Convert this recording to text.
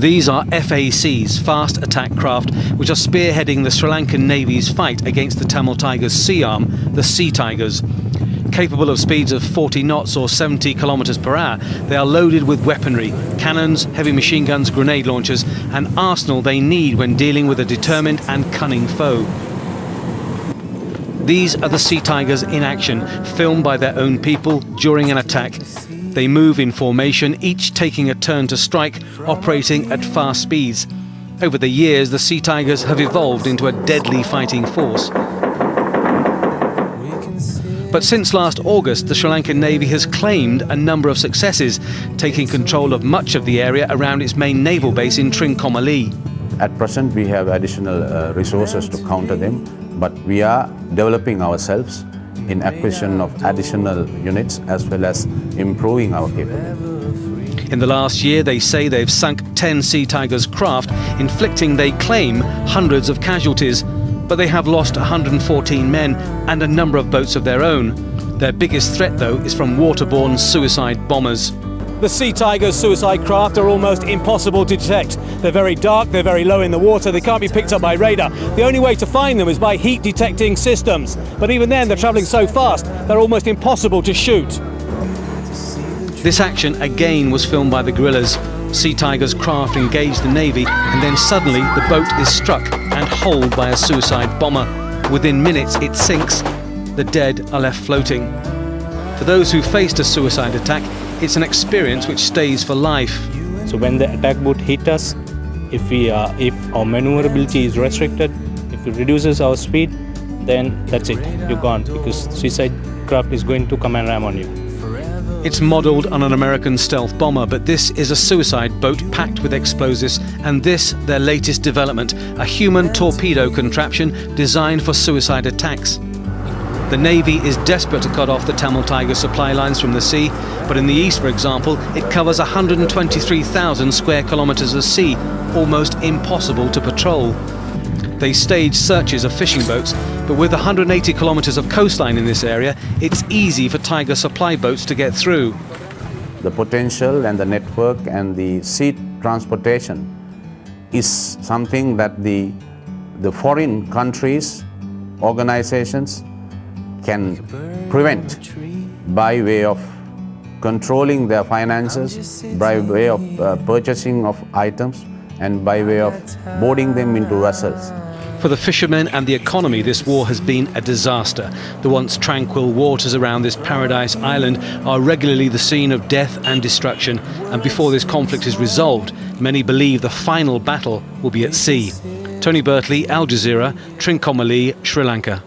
These are FACs, fast attack craft, which are spearheading the Sri Lankan Navy's fight against the Tamil Tigers' sea arm, the Sea Tigers. Capable of speeds of 40 knots or 70 kilometers per hour, they are loaded with weaponry, cannons, heavy machine guns, grenade launchers, an arsenal they need when dealing with a determined and cunning foe. These are the Sea Tigers in action, filmed by their own people during an attack. They move in formation, each taking a turn to strike, operating at fast speeds. Over the years, the Sea Tigers have evolved into a deadly fighting force. But since last August, the Sri Lankan Navy has claimed a number of successes, taking control of much of the area around its main naval base in Trincomalee. At present, we have additional resources to counter them, but we are developing ourselves in acquisition of additional units as well as improving our capability. In the last year, they say they've sunk 10 Sea Tigers craft, inflicting, they claim, hundreds of casualties. But they have lost 114 men and a number of boats of their own. Their biggest threat, though, is from waterborne suicide bombers. The Sea Tigers suicide craft are almost impossible to detect. They're very dark, they're very low in the water, they can't be picked up by radar. The only way to find them is by heat detecting systems. But even then, they're travelling so fast, they're almost impossible to shoot. This action again was filmed by the guerrillas. Sea Tigers craft engaged the Navy, and then suddenly the boat is struck and holed by a suicide bomber. Within minutes it sinks. The dead are left floating. For those who faced a suicide attack, it's an experience which stays for life. So when the attack boat hit us, if our maneuverability is restricted, if it reduces our speed, then that's it, you're gone, because suicide craft is going to come and ram on you. It's modelled on an American stealth bomber, but this is a suicide boat packed with explosives, and this, their latest development, a human torpedo contraption designed for suicide attacks. The Navy is desperate to cut off the Tamil Tiger supply lines from the sea, but in the east, for example, it covers 123,000 square kilometres of sea, almost impossible to patrol. They stage searches of fishing boats, but with 180 kilometres of coastline in this area, it's easy for Tiger supply boats to get through. The potential and the network and the sea transportation is something that the foreign countries, organizations can prevent by way of controlling their finances, by way of purchasing of items, and by way of boarding them into vessels. For the fishermen and the economy, this war has been a disaster. The once tranquil waters around this paradise island are regularly the scene of death and destruction, and before this conflict is resolved, many believe the final battle will be at sea. Tony Bertley, Al Jazeera, Trincomalee, Sri Lanka.